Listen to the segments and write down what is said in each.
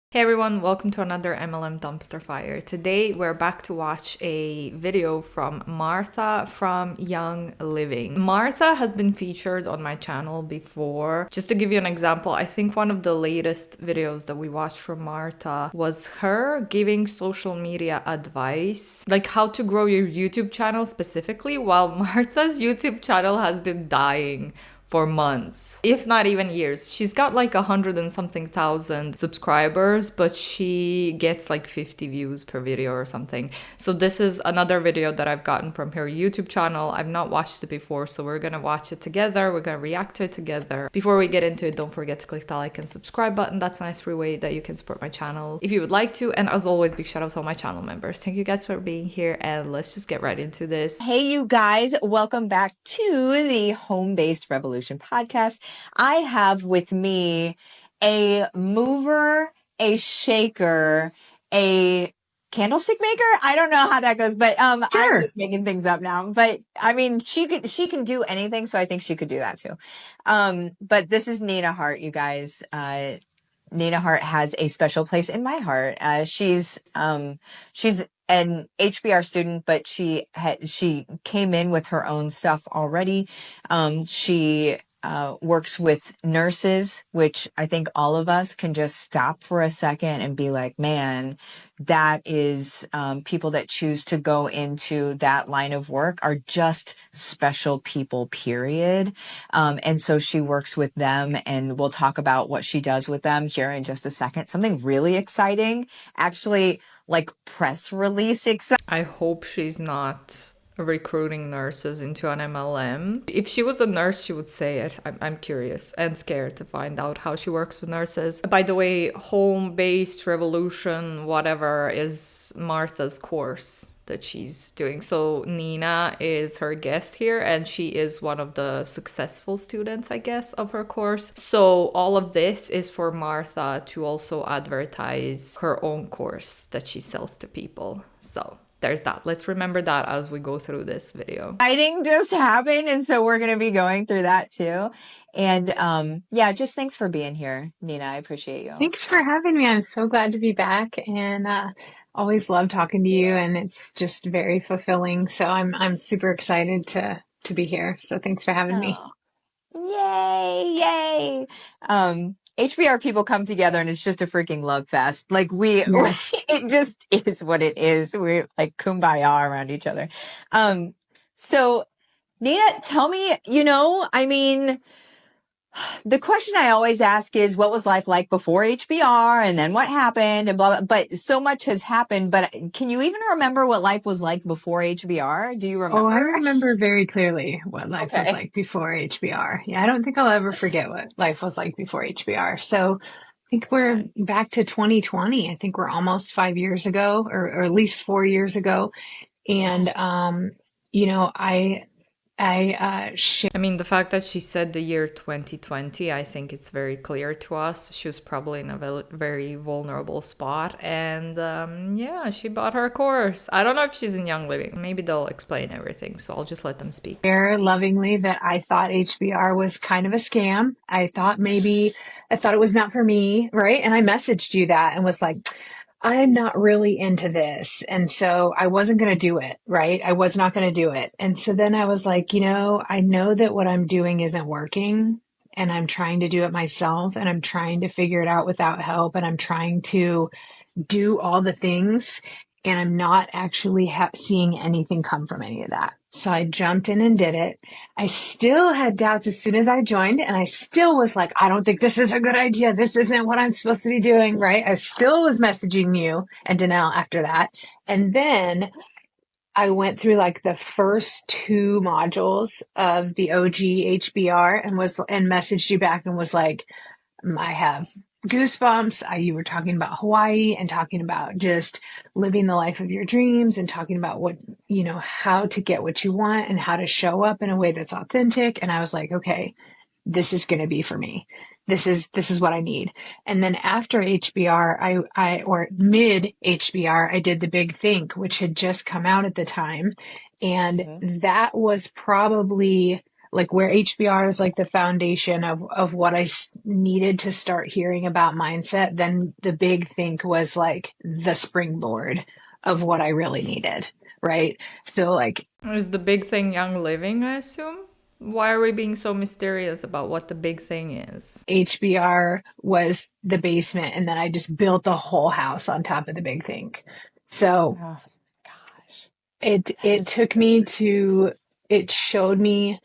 Hey everyone, welcome to another MLM Dumpster Fire. Today we're back to watch a video from Martha from Young Living. Martha has been featured on my channel before. Just to give you an example, I think one of the latest videos that we watched from Martha was her giving social media advice, like how to grow your YouTube channel specifically, while Martha's YouTube channel has been dying for months, if not even years. She's got like 100 and something thousand subscribers, but she gets like 50 views per video or something. So this is another video that I've gotten from her YouTube channel. I've not watched it before, so we're gonna watch it together. We're gonna react to it together. Before we get into it, don't forget to click the like and subscribe button. That's a nice free way that you can support my channel if you would like to. And as always, big shout out to all my channel members. Thank you guys for being here, and let's just get right into this. Hey, you guys, welcome back to the Home-Based Revolution podcast. I have with me a mover, a shaker, a candlestick maker. I don't know how that goes, but I'm just making things up now. But I mean, she can do anything, so I think she could do that too. But this is Nina Hart, you guys. Nina Hart has a special place in my heart. She's an HBR student, but she came in with her own stuff already. She works with nurses, which I think all of us can just stop for a second and be like, man, that is people that choose to go into that line of work are just special people, period. And so she works with them, and we'll talk about what she does with them here in just a second. Something really exciting, actually, like press release exciting. I hope she's not recruiting nurses into an MLM. If she was a nurse, she would say it. I'm curious and scared to find out how she works with nurses. By the way, Home-Based Revolution, whatever, is Martha's course that she's doing. So Nina is her guest here, and she is one of the successful students, I guess, of her course. So all of this is for Martha to also advertise her own course that she sells to people. So there's that. Let's remember that as we go through this video. Exciting just happened, and so we're going to be going through that too. And yeah, just thanks for being here, Nina. I appreciate you. Thanks for having me. I'm so glad to be back, and always love talking to you, and it's just very fulfilling. So I'm super excited to be here. So thanks for having me. Yay! HBR people come together and it's just a freaking love fest. Like Yes. it just is what it is. We're like kumbaya around each other. So Nina, tell me, I mean, the question I always ask is, what was life like before HBR, and then what happened, and blah, blah, but so much has happened. But can you even remember what life was like before HBR? Do you remember? Oh, I remember very clearly what life was like before HBR. Yeah, I don't think I'll ever forget what life was like before HBR. So I think we're back to 2020. I think we're almost 5 years ago, or at least 4 years ago. And, I mean, the fact that she said the year 2020, I think it's very clear to us. She was probably in a very vulnerable spot. And yeah, she bought her course. I don't know if she's in Young Living. Maybe they'll explain everything. So I'll just let them speak. Share lovingly that I thought HBR was kind of a scam. I thought it was not for me, right? And I messaged you that and was like, I'm not really into this. And so I wasn't going to do it, right? I was not going to do it. And so then I was like, I know that what I'm doing isn't working, and I'm trying to do it myself, and I'm trying to figure it out without help, and I'm trying to do all the things, and I'm not actually seeing anything come from any of that. So I jumped in and did it. I still had doubts as soon as I joined, and I still was like, I don't think this is a good idea. This isn't what I'm supposed to be doing, right? I still was messaging you and Danelle after that. And then I went through like the first 2 modules of the OG HBR and messaged you back and was like, I have goosebumps. You were talking about Hawaii and talking about just living the life of your dreams and talking about what, how to get what you want and how to show up in a way that's authentic. And I was like, okay, this is going to be for me. This is what I need. And then after HBR, or mid HBR, I did the Big Think, which had just come out at the time. And that was probably like where HBR is like the foundation of what needed to start hearing about mindset, then the big think was like the springboard of what I really needed. Right. So like Is the big thing Young Living, I assume? Why are we being so mysterious about what the big thing is? HBR was the basement, and then I just built the whole house on top of the big thing. So Oh gosh. it took me to, it showed me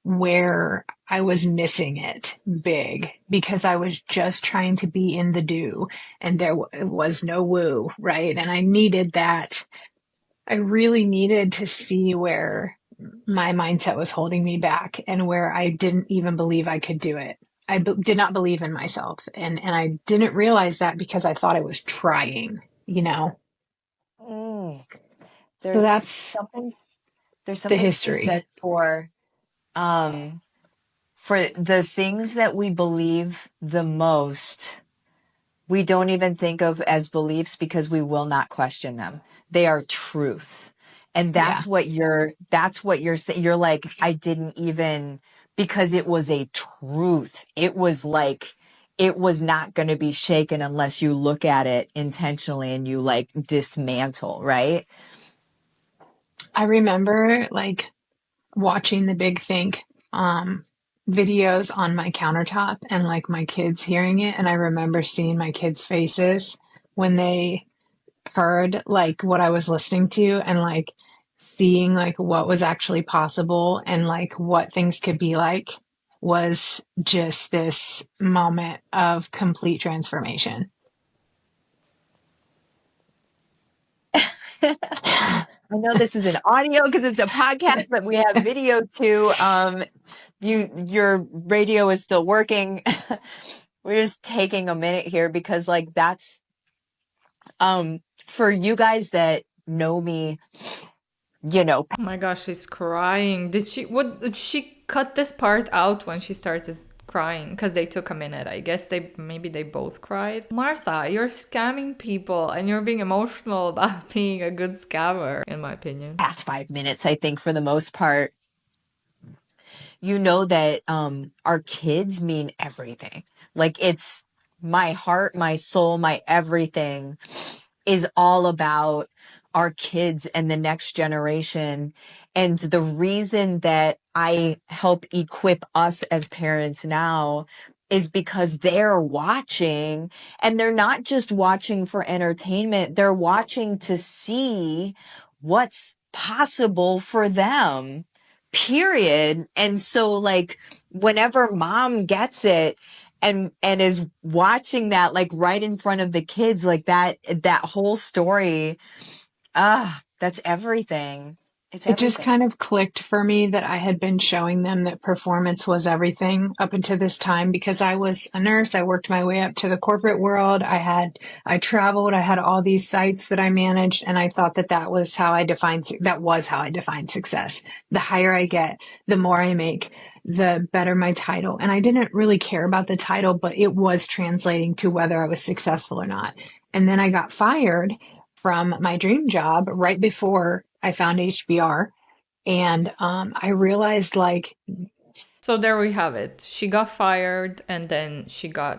where I was missing it big, because I was just trying to be in the do, and there was no woo, right? And I needed that. I really needed to see where my mindset was holding me back and where I didn't even believe I could do it. Did not believe in myself. And I didn't realize that because I thought I was trying, you know? Mm. So There's that's something there's the something to be history. said um for the things that we believe the most, we don't even think of as beliefs because we will not question them. They are truth. And Yeah. that's what you're saying. You're like, I didn't even, because it was a truth. It was like, it was not going to be shaken unless you look at it intentionally and you like dismantle, right? I remember like watching the Big Think videos on my countertop and like my kids hearing it. And I remember seeing my kids' faces when they heard like what I was listening to, and like seeing like what was actually possible and like what things could be like, was just this moment of complete transformation. I know this is an audio because it's a podcast, but we have video too. Your radio is still working. We're just taking a minute here because like that's for you guys that know me, you know, Oh my gosh, she's crying. Did she cut this part out when she started crying? Because they took a minute. I guess maybe they both cried. Martha, you're scamming people and you're being emotional about being a good scammer, in my opinion. past 5 minutes, I think for the most part, you know that our kids mean everything. Like it's my heart, my soul, my everything is all about our kids and the next generation. And the reason that I help equip us as parents now is because they're watching, and they're not just watching for entertainment. They're watching to see what's possible for them, period. And so like whenever mom gets it and is watching that like right in front of the kids, like that whole story, that's everything. It's It just everything. kind of clicked for me that I had been showing them that performance was everything up until this time, because I was a nurse. I worked my way up to the corporate world. I traveled, I had all these sites that I managed, and I thought that that was how I defined success. The higher I get, the more I make, the better my title. And I didn't really care about the title, but it was translating to whether I was successful or not. And then I got fired from my dream job right before I found HBR. And I realized like, So there we have it. She got fired and then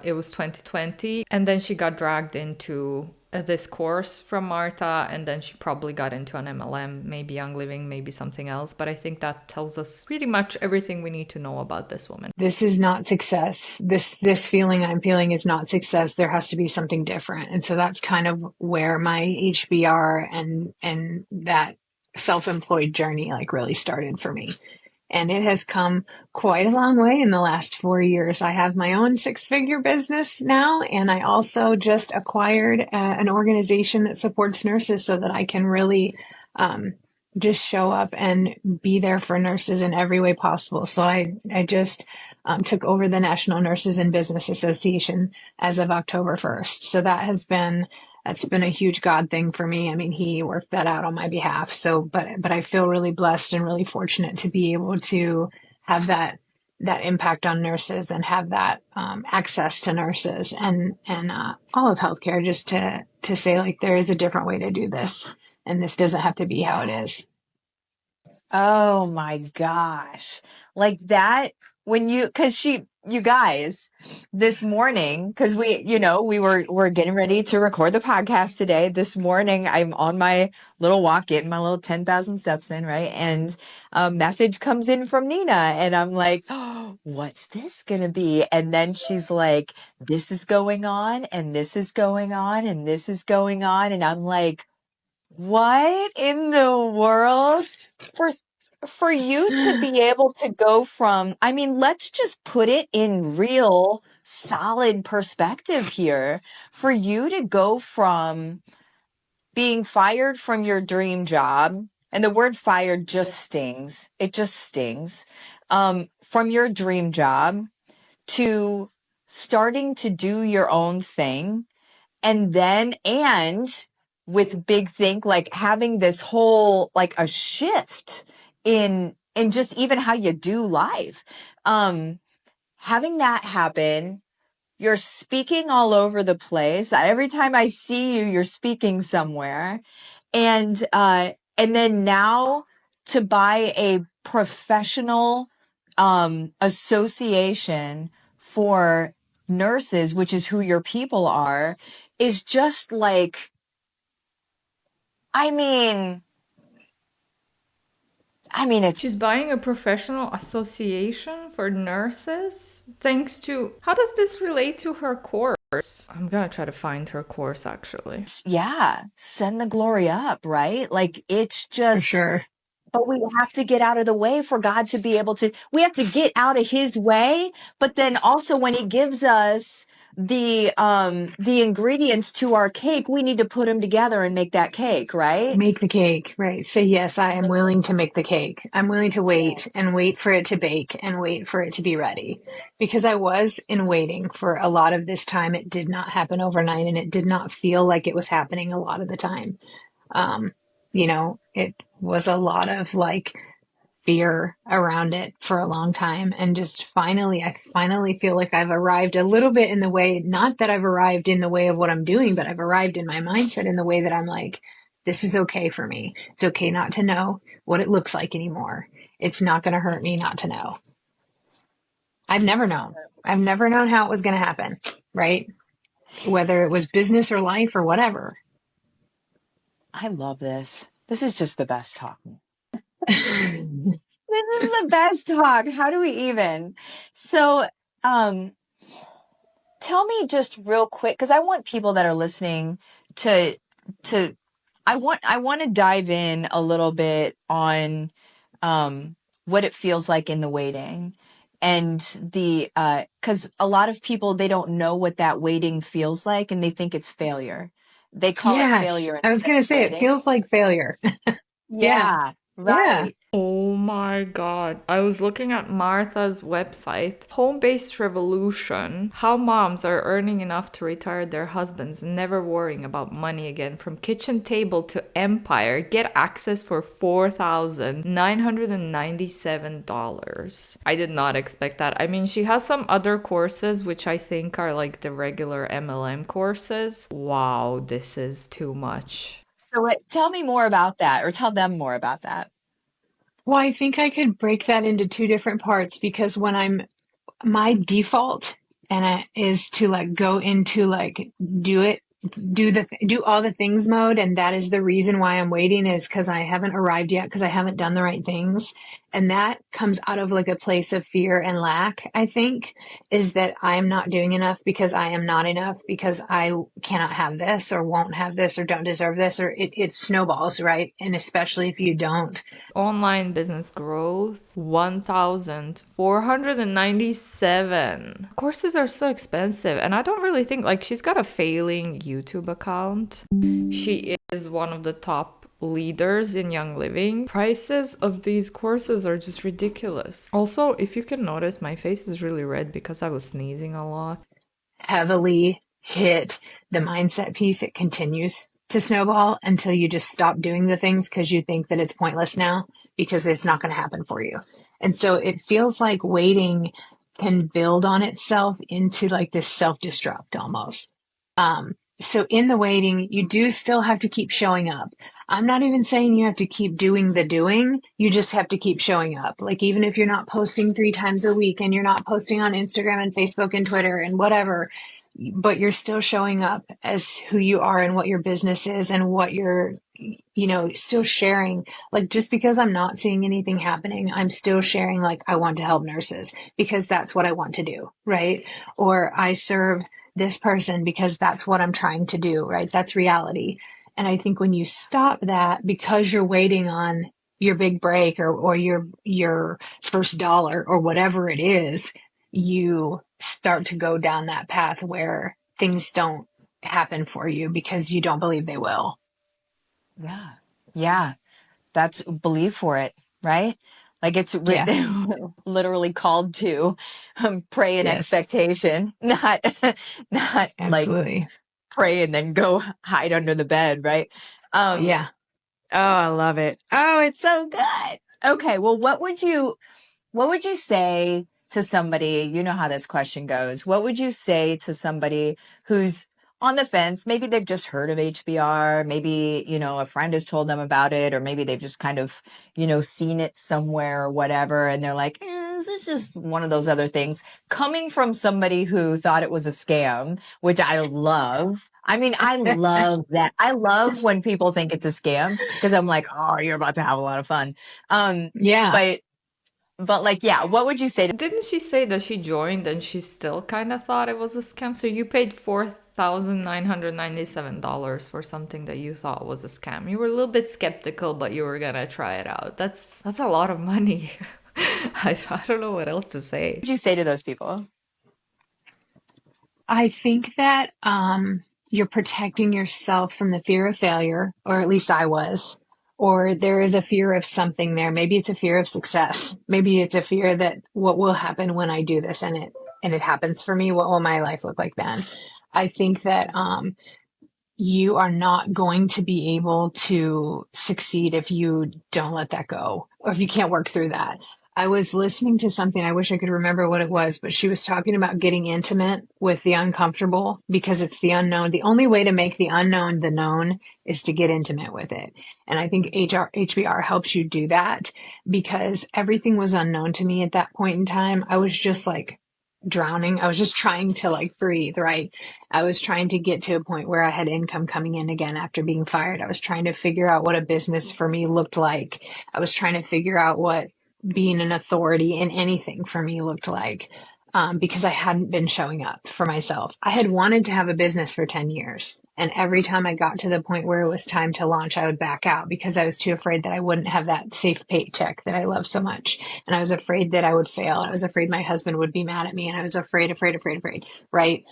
it was 2020, and then she got dragged into this course from Martha, and then she probably got into an MLM, maybe Young Living, maybe something else. But I think that tells us pretty much everything we need to know about this woman. this is not success. This feeling I'm feeling is not success. There has to be something different. And so that's kind of where my HBR and that self-employed journey like really started for me. And it has come quite a long way in the last 4 years. I have my own 6-figure business now, and I also just acquired an organization that supports nurses so that I can really just show up and be there for nurses in every way possible. So I just took over the National Nurses in Business Association as of October 1st. So that's been a huge God thing for me. I mean, he worked that out on my behalf. So, but I feel really blessed and really fortunate to be able to have that impact on nurses and have that access to nurses and all of healthcare, just to say like there is a different way to do this, and this doesn't have to be how it is. Oh my gosh. Like that when you guys, this morning, because we're getting ready to record the podcast today. This morning, I'm on my little walk, getting my little 10,000 steps in, right? And a message comes in from Nina, and I'm like, oh, what's this gonna be? And then she's like, this is going on, and this is going on, and this is going on. And I'm like, what in the world? For for you to be able to go from, I mean, let's just put it in real solid perspective here. For you to go from being fired from your dream job, and the word fired just stings. It just stings. From your dream job to starting to do your own thing, and with Big Think, like having this whole, like a shift in just even how you do life. Having that happen, you're speaking all over the place. Every time I see you, you're speaking somewhere. And then now to buy a professional association for nurses, which is who your people are, is just like, I mean, it's She's buying a professional association for nurses thanks to. How does this relate to her course? I'm gonna try to find her course actually. yeah, send the glory up, right? Like it's For just, sure. but we have to get out of the way for God to be able to, we have to get out of his way. But then also when he gives us the ingredients to our cake, we need to put them together and make that cake, right? Make the cake, right? Say, yes, I am willing to make the cake. I'm willing to wait and wait for it to bake and wait for it to be ready. Because I was in waiting for a lot of this time. It did not happen overnight and it did not feel like it was happening a lot of the time. Um, it was a lot of like fear around it for a long time. And just I finally feel like I've arrived a little bit in the way, not that I've arrived in the way of what I'm doing, but I've arrived in my mindset in the way that I'm like, this is okay for me. It's okay not to know what it looks like anymore. It's not going to hurt me not to know. I've never known. I've never known how it was going to happen, right? Whether it was business or life or whatever. I love this. This is just the best talk. This is the best talk. How do we even? So, tell me just real quick, because I want people that are listening to to I want to dive in a little bit on what it feels like in the waiting, and the because a lot of people, they don't know what that waiting feels like, and they think it's failure. They call it Yes. failure I was instead going of to say it waiting. feels like failure. Yeah. Yeah, Yeah. right. Oh my god. I was looking at Martha's website. Homebased Revolution. How moms are earning enough to retire their husbands, never worrying about money again. From kitchen table to empire. Get access for $4,997. I did not expect that. I mean, she has some other courses which I think are like the regular MLM courses. Wow, this is too much. So tell me more about that, or tell them more about that. Well, I think I could break that into two different parts because my default is to like go into like do it do all the things mode, and that is the reason why I'm waiting, is because I haven't arrived yet, because I haven't done the right things. And that comes out of like a place of fear and lack, I think, is that I'm not doing enough because I am not enough, because I cannot have this or won't have this or don't deserve this, or it snowballs, right? And especially if you don't. Online business growth 1,497. Courses are so expensive, and I don't really think, like, she's got a failing YouTube account. She is one of the top leaders in Young Living. Prices of these courses are just ridiculous. Also, if you can notice, my face is really red because I was sneezing a lot. Heavily hit the mindset piece, it continues to snowball until you just stop doing the things because you think that it's pointless now because it's not going to happen for you. And so it feels like waiting can build on itself into like this self-destruct almost. so in the waiting, you do still have to keep showing up. I'm not even saying you have to keep doing the doing. You just have to keep showing up. Like, even if you're not posting 3 times a week and you're not posting on Instagram and Facebook and Twitter and whatever, but you're still showing up as who you are and what your business is and what you're, still sharing. Like, just because I'm not seeing anything happening, I'm still sharing, like, I want to help nurses because that's what I want to do, right? Or I serve this person because that's what I'm trying to do, right? That's reality. And I think when you stop that because you're waiting on your big break or your first dollar or whatever it is, you start to go down that path where things don't happen for you because you don't believe they will. Yeah. Yeah. That's believe for it, right? Like it's Yeah. literally called to pray in Yes, expectation, not like absolutely. pray and then go hide under the bed, right? Um, Yeah. oh, I love it. Oh, it's so good. Okay, well, what would you say to somebody, you know how this question goes. What would you say to somebody who's on the fence? Maybe they've just heard of HBR. Maybe, a friend has told them about it, or maybe they've just kind of, seen it somewhere or whatever. And they're like, is this just one of those other things? Coming from somebody who thought it was a scam, which I love. I mean, I love that. I love when people think it's a scam because I'm like, oh, you're about to have a lot of fun. Yeah. But like, yeah, what would you say to Didn't she say that she joined and she still kind of thought it was a scam? So you paid $4,997 for something that you thought was a scam. You were a little bit skeptical, but you were gonna try it out. That's a lot of money. I don't know what else to say. would you say to those people? I think that you're protecting yourself from the fear of failure, or at least I was. Or there is a fear of something there. Maybe it's a fear of success. Maybe it's a fear that what will happen when I do this and it happens for me. What will my life look like then? I think that you are not going to be able to succeed if you don't let that go or if you can't work through that. I was listening to something. I wish I could remember what it was, but she was talking about getting intimate with the uncomfortable because it's the unknown. The only way to make the unknown the known is to get intimate with it. And I think HBR helps you do that because everything was unknown to me at that point in time. I was just like drowning. I was just trying to like breathe, right? I was trying to get to a point where I had income coming in again after being fired. I was trying to figure out what a business for me looked like. I was trying to figure out what being an authority in anything for me looked like. Because I hadn't been showing up for myself. I had wanted to have a business for 10 years. And every time I got to the point where it was time to launch, I would back out because I was too afraid that I wouldn't have that safe paycheck that I love so much. And I was afraid that I would fail. I was afraid my husband would be mad at me. And I was afraid, right?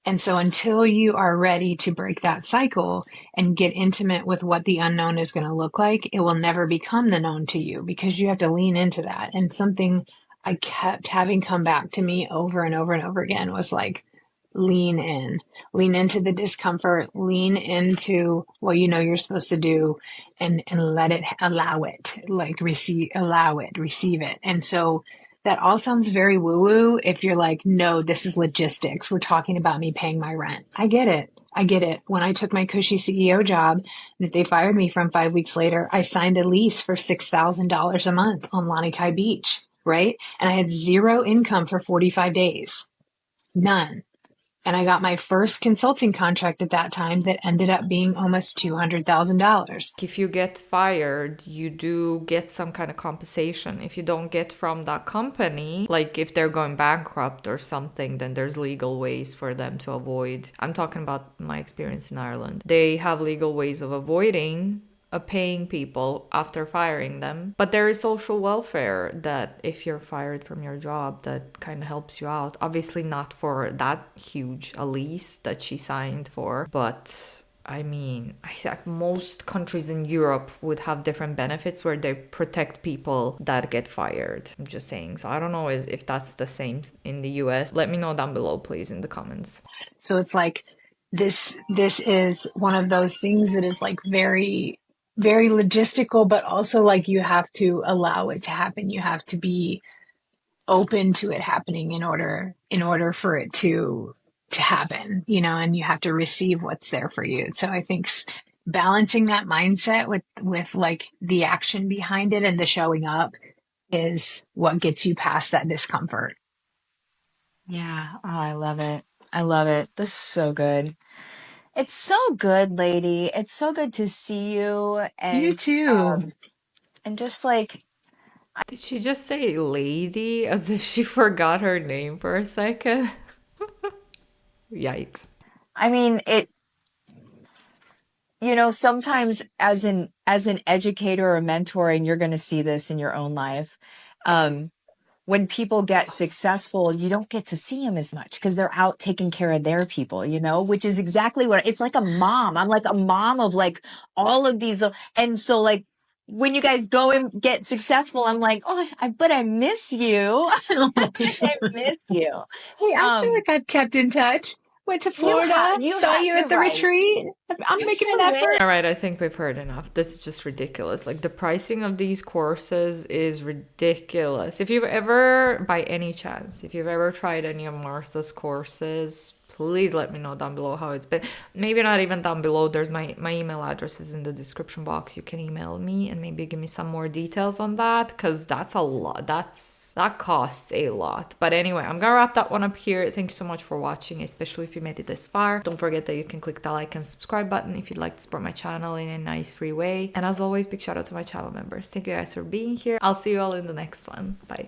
And so until you are ready to break that cycle and get intimate with what the unknown is going to look like, it will never become the known to you because you have to lean into that. And something I kept having come back to me over and over and over again was like, lean into the discomfort, lean into what you know you're supposed to do and let it, allow it, like receive it. And so that all sounds very woo woo if you're like, no, this is logistics. We're talking about me paying my rent. I get it. When I took my cushy CEO job that they fired me from 5 weeks later, I signed a lease for $6,000 a month on Lanikai Beach, right? And I had zero income for 45 days. None. And I got my first consulting contract at that time that ended up being almost $200,000. If you get fired, you do get some kind of compensation. If you don't get from that company, like if they're going bankrupt or something, then there's legal ways for them to avoid. I'm talking about my experience in Ireland. They have legal ways of avoiding paying people after firing them. But there is social welfare that if you're fired from your job, that kind of helps you out. Obviously not for that huge a lease that she signed for, but I mean, I think most countries in Europe would have different benefits where they protect people that get fired. I'm just saying. So I don't know if that's the same in the US. Let me know down below, please, in the comments. So it's like this is one of those things that is like very, very logistical, but also like you have to allow it to happen. You have to be open to it happening in order for it to to happen, you know, and you have to receive what's there for you. So I think balancing that mindset with like the action behind it and the showing up is what gets you past that discomfort. Yeah. Oh, I love it. I love it. This is so good. It's so good, lady. It's so good to see you You too. and just like, Did she just say lady as if she forgot her name for a second? Yikes. I mean, sometimes as an educator or mentor, and you're going to see this in your own life, when people get successful, you don't get to see them as much because they're out taking care of their people, which is exactly what it's like a mom. I'm like a mom of like all of these. And so like when you guys go and get successful, I'm like, oh, but I miss you. I miss you. Hey, I feel like I've kept in touch. Went to Florida, saw you at the retreat. I'm making an effort. All right, I think we've heard enough. This is just ridiculous. Like the pricing of these courses is ridiculous. If you've ever, by any chance, if you've ever tried any of Martha's courses, please let me know down below how it's been. Maybe not even down below. There's my email address is in the description box. You can email me and maybe give me some more details on that, because that's a lot. That costs a lot. But anyway, I'm gonna wrap that one up here. Thank you so much for watching, especially if you made it this far. Don't forget that you can click the like and subscribe button if you'd like to support my channel in a nice free way. And as always, big shout out to my channel members. Thank you guys for being here. I'll see you all in the next one. Bye.